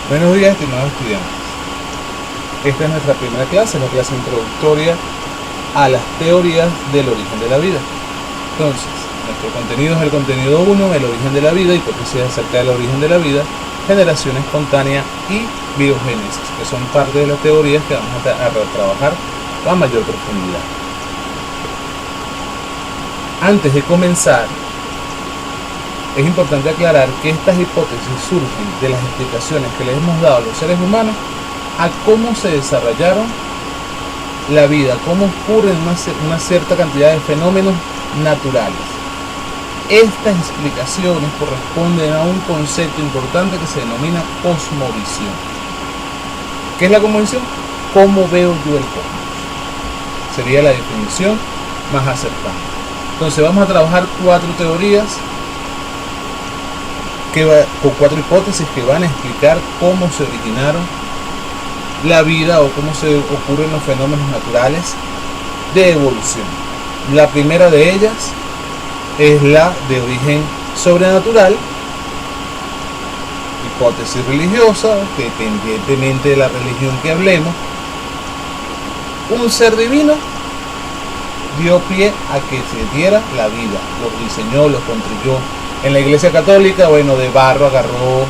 Buenos días, estimados estudiantes. Esta es nuestra primera clase, la clase introductoria a las teorías del origen de la vida. Entonces, nuestro contenido es el contenido 1, el origen de la vida, hipótesis acerca del origen de la vida, generación espontánea y biogénesis, que son parte de las teorías que vamos a trabajar a mayor profundidad. Antes de comenzar, es importante aclarar que estas hipótesis surgen de las explicaciones que les hemos dado a los seres humanos a cómo se desarrollaron la vida, cómo ocurren una cierta cantidad de fenómenos naturales. Estas explicaciones corresponden a un concepto importante que se denomina cosmovisión. ¿Qué es la cosmovisión? ¿Cómo veo yo el cosmos? Sería la definición más acertada. Entonces vamos a trabajar 4 teorías con 4 hipótesis que van a explicar cómo se originaron la vida o cómo se ocurren los fenómenos naturales de evolución. La primera de ellas es la de origen sobrenatural, hipótesis religiosa, que independientemente de la religión que hablemos, un ser divino dio pie a que se diera la vida, lo diseñó, lo construyó. En la Iglesia Católica, bueno, de barro agarró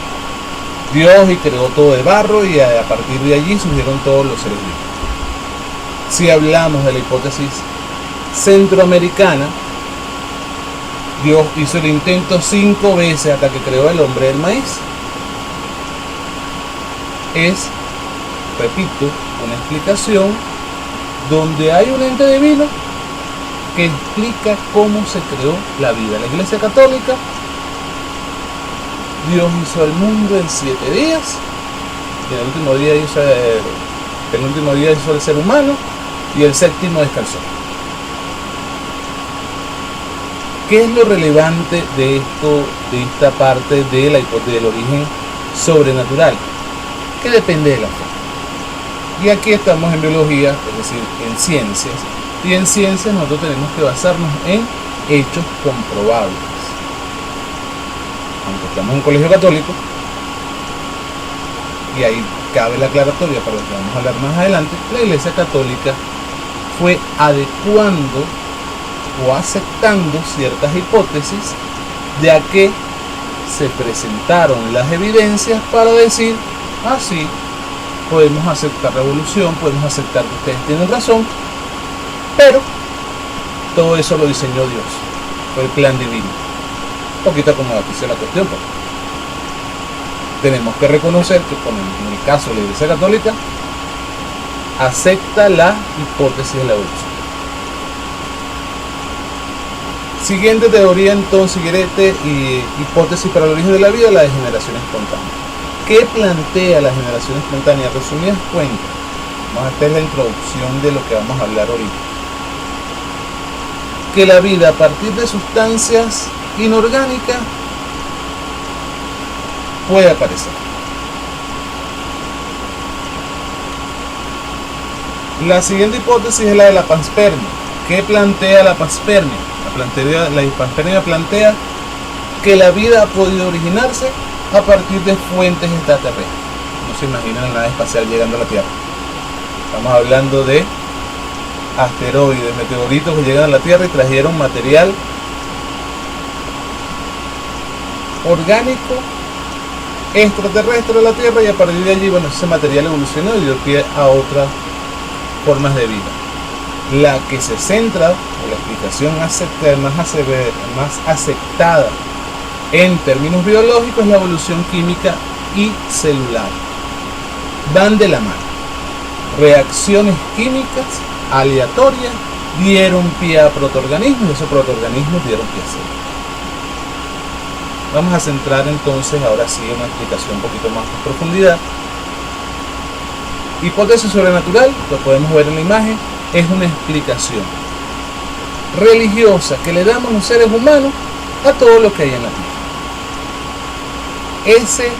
Dios y creó todo de barro, y a partir de allí surgieron todos los seres vivos. Si hablamos de la hipótesis centroamericana, Dios hizo el intento 5 veces hasta que creó el hombre del maíz. Es, repito, una explicación donde hay un ente divino que explica cómo se creó la vida. La Iglesia Católica, Dios hizo el mundo en 7 días, y el último día hizo el ser humano, y el séptimo descansó. ¿Qué es lo relevante de esto, de esta parte de la hipótesis del origen sobrenatural? Que depende de la fe. Y aquí estamos en biología, es decir, en ciencias, y en ciencias nosotros tenemos que basarnos en hechos comprobables. Aunque estamos en un colegio católico, y ahí cabe la aclaratoria para lo que vamos a hablar más adelante, la Iglesia Católica fue adecuando o aceptando ciertas hipótesis, ya que se presentaron las evidencias para decir, sí, podemos aceptar la evolución, podemos aceptar que ustedes tienen razón, pero todo eso lo diseñó Dios, fue el plan divino. Un poquito como dice la cuestión, pero tenemos que reconocer que, en el caso de la Iglesia Católica, acepta la hipótesis de la evolución. Siguiente teoría, entonces, siguiente hipótesis para el origen de la vida, la de generación espontánea. ¿Qué plantea la generación espontánea? Resumidas cuentas, esta es la introducción de lo que vamos a hablar ahorita. Que la vida, a partir de sustancias inorgánicas, puede aparecer. La siguiente hipótesis es la de la panspermia. ¿Qué plantea la panspermia? La panspermia plantea que la vida ha podido originarse a partir de fuentes extraterrestres. No se imaginan la nave espacial llegando a la Tierra. Estamos hablando de asteroides, meteoritos que llegan a la Tierra y trajeron material orgánico extraterrestre a la Tierra, y a partir de allí, bueno, ese material evolucionó y dio pie a otras formas de vida. La que se centra, o la explicación más aceptada en términos biológicos, es la evolución química y celular. Van de la mano. Reacciones químicas aleatorias dieron pie a protoorganismos, y esos protoorganismos dieron pie a células. Vamos a centrar entonces, ahora sí, en una explicación un poquito más en profundidad. Hipótesis sobrenatural, lo podemos ver en la imagen, es una explicación religiosa que le damos los seres humanos a todo lo que hay en la Tierra. Ese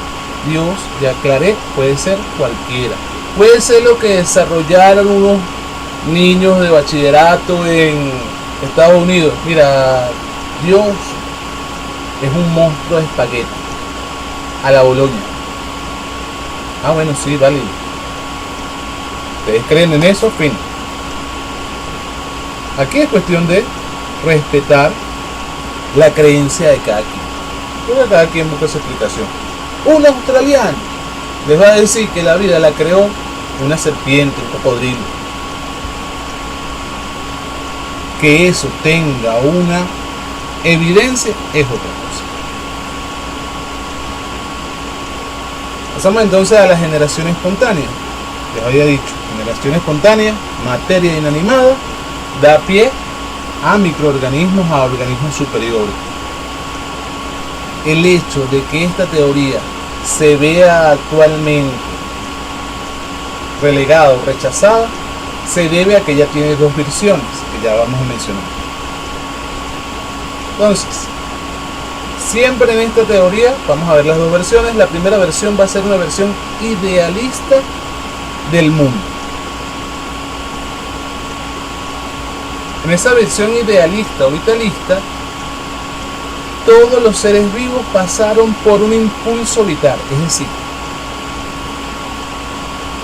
Dios, ya aclaré, puede ser cualquiera. Puede ser lo que desarrollaron unos niños de bachillerato en Estados Unidos. Mira, Dios es un monstruo de espagueti a la Boloña. Ah, bueno, sí, válido. Ustedes creen en eso, fin. Aquí es cuestión de respetar la creencia de cada quien. Porque cada quien busca su explicación. Un australiano les va a decir que la vida la creó una serpiente, un cocodrilo. Que eso tenga una evidencia es otra cosa. Pasamos entonces a la generación espontánea. Les había dicho, generación espontánea, materia inanimada, da pie a microorganismos, a organismos superiores. El hecho de que esta teoría se vea actualmente relegada o rechazada se debe a que ya tiene dos versiones, que ya vamos a mencionar. Entonces, siempre en esta teoría vamos a ver las dos versiones. La primera versión va a ser una versión idealista del mundo. En esa versión idealista o vitalista, todos los seres vivos pasaron por un impulso vital, es decir,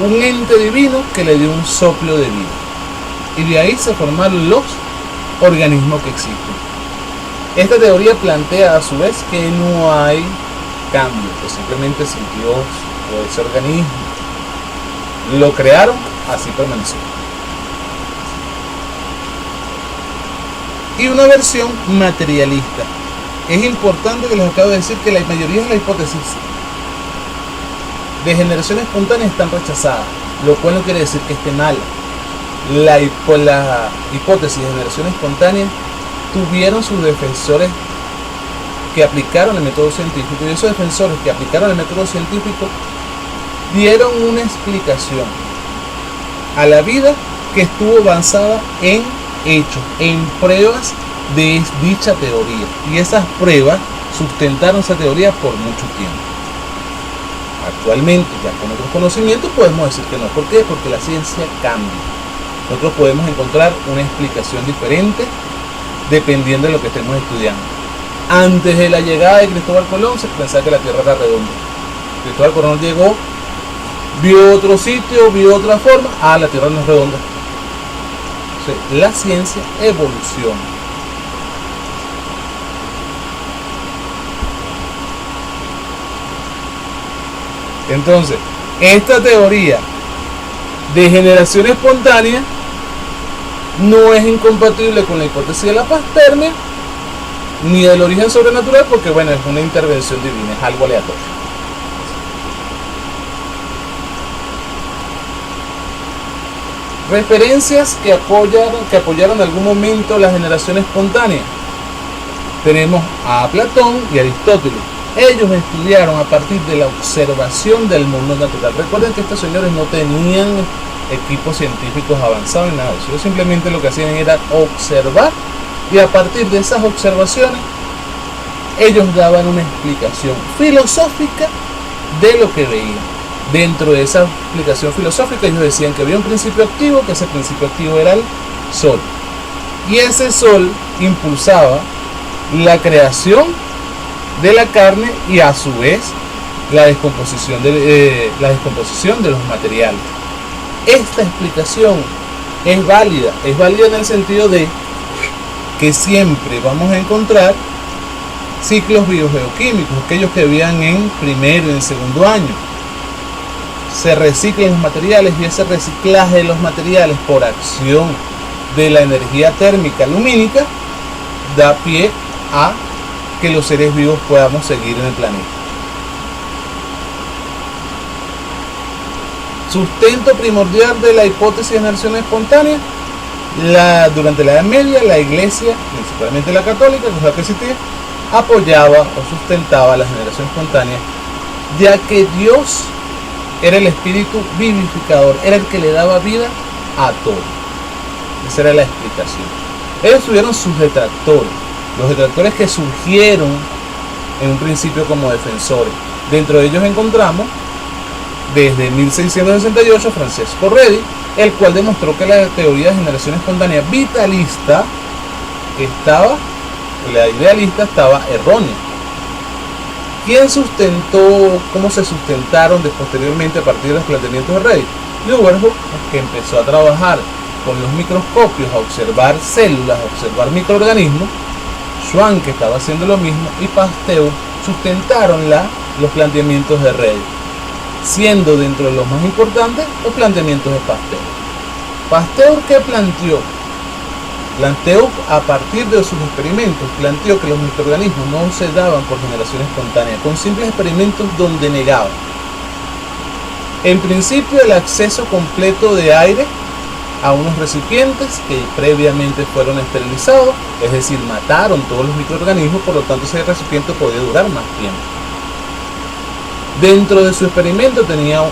un ente divino que le dio un soplo de vida. Y de ahí se formaron los organismos que existen. Esta teoría plantea a su vez que no hay cambio, que simplemente si Dios o ese organismo lo crearon, así permaneció. Y una versión materialista. Es importante que les acabo de decir que la mayoría de las hipótesis de generación espontánea están rechazadas, lo cual no quiere decir que esté mal. La hipótesis de generación espontánea tuvieron sus defensores que aplicaron el método científico, y esos defensores que aplicaron el método científico dieron una explicación a la vida que estuvo basada en hechos, en pruebas de dicha teoría, y esas pruebas sustentaron esa teoría por mucho tiempo. Actualmente, ya con otros conocimientos, podemos decir que no. ¿Por qué? Porque la ciencia cambia. Nosotros podemos encontrar una explicación diferente dependiendo de lo que estemos estudiando. Antes de la llegada de Cristóbal Colón se pensaba que la Tierra era redonda. Cristóbal Colón llegó, vio otro sitio, vio otra forma. Ah, la Tierra no es redonda. O sea, la ciencia evoluciona. Entonces, esta teoría de generación espontánea no es incompatible con la hipótesis de la panspermia ni del origen sobrenatural, porque bueno, es una intervención divina, es algo aleatorio. Referencias que apoyaron en algún momento la generación espontánea. Tenemos a Platón y a Aristóteles. Ellos estudiaron a partir de la observación del mundo natural. Recuerden que estos señores no tenían equipos científicos avanzados ni nada de eso. Ellos simplemente lo que hacían era observar, y a partir de esas observaciones ellos daban una explicación filosófica de lo que veían. Dentro de esa explicación filosófica ellos decían que había un principio activo, que ese principio activo era el sol, y ese sol impulsaba la creación de la carne y a su vez la descomposición de los materiales. Esta explicación es válida en el sentido de que siempre vamos a encontrar ciclos biogeoquímicos, aquellos que veían en primero y en segundo año. Se reciclan los materiales, y ese reciclaje de los materiales por acción de la energía térmica lumínica da pie a que los seres vivos podamos seguir en el planeta. Sustento primordial de la hipótesis de generación espontánea. Durante la Edad Media, la Iglesia, principalmente la católica, que es la que existía, apoyaba o sustentaba la generación espontánea, ya que Dios era el espíritu vivificador, era el que le daba vida a todo. Esa era la explicación. Ellos tuvieron sus detractores, los detractores que surgieron en un principio como defensores. Dentro de ellos encontramos desde 1668 a Francesco Redi, el cual demostró que la teoría de generación espontánea vitalista la idealista estaba errónea. ¿Quién sustentó, cómo se sustentaron posteriormente a partir de los planteamientos de Reid? Leeuwenhoek, que empezó a trabajar con los microscopios, a observar células, a observar microorganismos. Schwann, que estaba haciendo lo mismo, y Pasteur sustentaron los planteamientos de Reid, siendo dentro de los más importantes los planteamientos de Pasteur. ¿Pasteur qué planteó? Planteó, a partir de sus experimentos, planteó que los microorganismos no se daban por generación espontánea, con simples experimentos donde negaba, en principio, el acceso completo de aire a unos recipientes que previamente fueron esterilizados, es decir, mataron todos los microorganismos, por lo tanto ese recipiente podía durar más tiempo. Dentro de su experimento tenía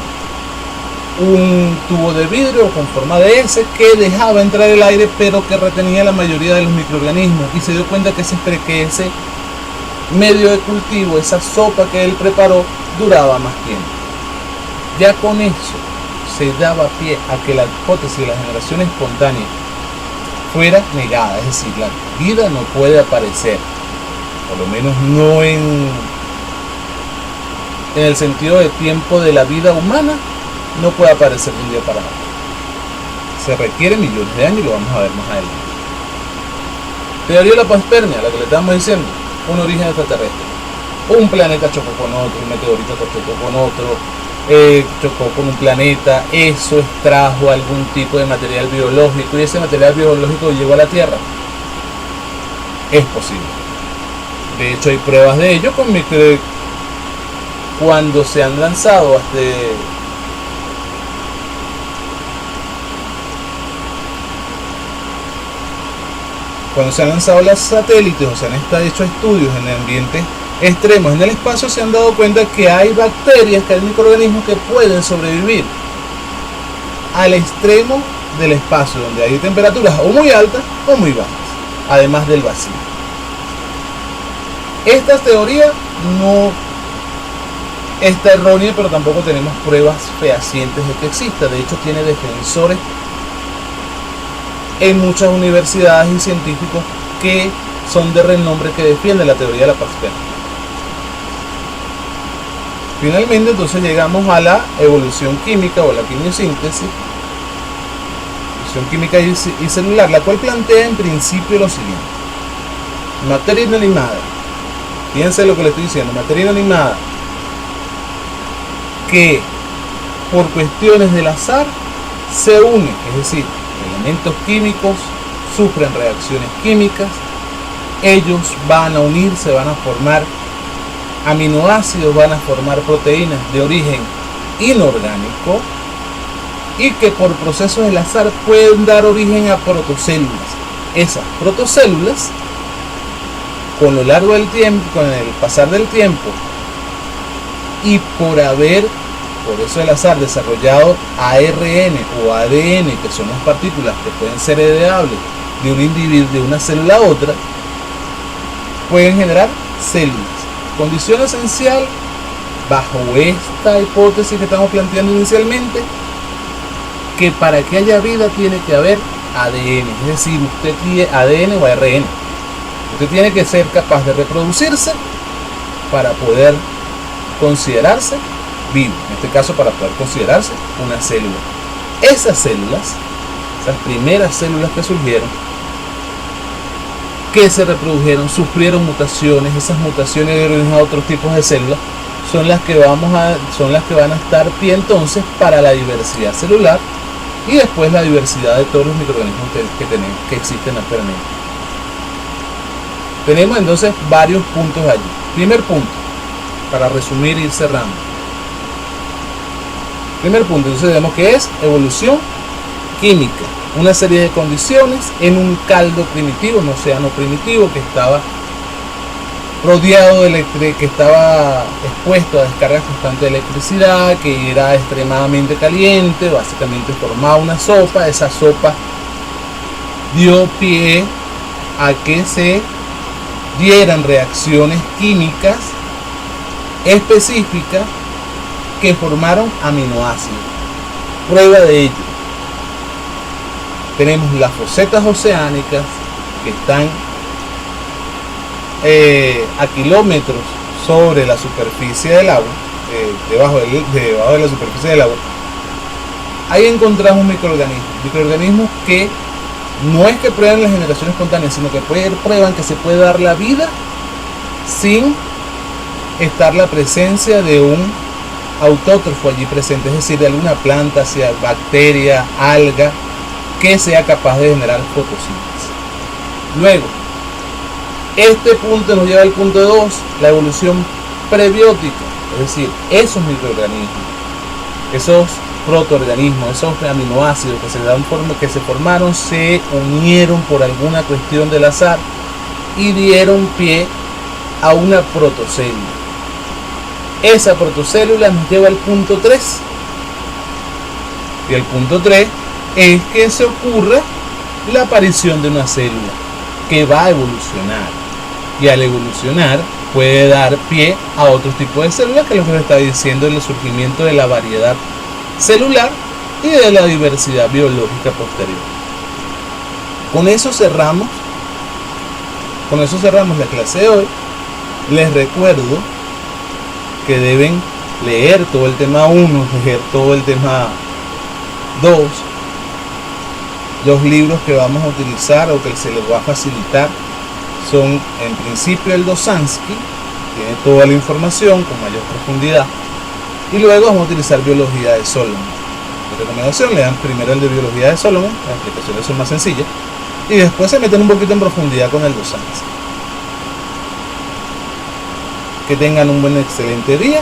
un tubo de vidrio con forma de S que dejaba entrar el aire, pero que retenía la mayoría de los microorganismos, y se dio cuenta que ese medio de cultivo, esa sopa que él preparó, duraba más tiempo. Ya con eso se daba pie a que la hipótesis de la generación espontánea fuera negada, es decir, la vida no puede aparecer, por lo menos no en el sentido de tiempo de la vida humana, no puede aparecer de un día para otro. Se requieren millones de años y lo vamos a ver más adelante. Teoría de la panspermia, la que le estamos diciendo, un origen extraterrestre. Un planeta chocó con otro, un meteorito chocó con otro, chocó con un planeta, eso extrajo algún tipo de material biológico y ese material biológico llegó a la Tierra. Es posible. De hecho hay pruebas de ello cuando se han lanzado cuando se han lanzado los satélites o se han hecho estudios en ambientes extremos en el espacio, se han dado cuenta que hay bacterias, que hay microorganismos que pueden sobrevivir al extremo del espacio, donde hay temperaturas o muy altas o muy bajas, además del vacío. Esta teoría no está errónea, pero tampoco tenemos pruebas fehacientes de que exista. De hecho, tiene defensores en muchas universidades y científicos que son de renombre, que defienden la teoría de la panspermia. Finalmente, entonces llegamos a la evolución química o la quimiosíntesis, evolución química y celular, la cual plantea en principio lo siguiente: materia inanimada, fíjense lo que le estoy diciendo, materia inanimada que por cuestiones del azar se une, es decir, elementos químicos sufren reacciones químicas, ellos van a unirse, van a formar aminoácidos, van a formar proteínas de origen inorgánico y que por procesos del azar pueden dar origen a protocélulas. Esas protocélulas, con lo largo del tiempo, con el pasar del tiempo y por eso el azar desarrollado ARN o ADN, que son las partículas que pueden ser heredables de un individuo, de una célula a otra, pueden generar células. Condición esencial, bajo esta hipótesis que estamos planteando inicialmente, que para que haya vida tiene que haber ADN, es decir, usted tiene ADN o ARN. Usted tiene que ser capaz de reproducirse para poder considerarse vivo, en este caso para poder considerarse una célula. Esas células, esas primeras células que surgieron, que se reprodujeron, sufrieron mutaciones, esas mutaciones dieron a otros tipos de células, son las que van a estar pie entonces para la diversidad celular y después la diversidad de todos los microorganismos que existen actualmente. Tenemos entonces varios puntos allí. Primer punto, para resumir e ir cerrando. Primer punto, entonces vemos que es evolución química, una serie de condiciones en un caldo primitivo, un océano primitivo que estaba rodeado que estaba expuesto a descargas constantes de electricidad, que era extremadamente caliente, básicamente formaba una sopa. Esa sopa dio pie a que se dieran reacciones químicas específicas que formaron aminoácidos. Prueba de ello: tenemos las fosetas oceánicas que están a kilómetros sobre la superficie del agua, debajo de la superficie del agua, ahí encontramos microorganismos que no es que prueben la generación espontánea, sino que prueban que se puede dar la vida sin estar la presencia de un autótrofo allí presente, es decir, de alguna planta, sea bacteria, alga, que sea capaz de generar fotosíntesis. Luego, este punto nos lleva al punto 2, la evolución prebiótica, es decir, esos microorganismos, esos protoorganismos, esos aminoácidos que se formaron, se unieron por alguna cuestión del azar y dieron pie a una protocélula. Esa protocélula nos lleva al punto 3. Y el punto 3 es que se ocurra la aparición de una célula que va a evolucionar. Y al evolucionar puede dar pie a otro tipo de células, que es lo que nos está diciendo el surgimiento de la variedad celular y de la diversidad biológica posterior. Con eso cerramos la clase de hoy. Les recuerdo que deben leer todo el tema 1, leer todo el tema 2. Los libros que vamos a utilizar o que se les va a facilitar son, en principio, el Dosansky, tiene toda la información con mayor profundidad, y luego vamos a utilizar Biología de Solomon. De recomendación, lean primero el de Biología de Solomon, las explicaciones son más sencillas, y después se meten un poquito en profundidad con el Dosansky. Que tengan un excelente día.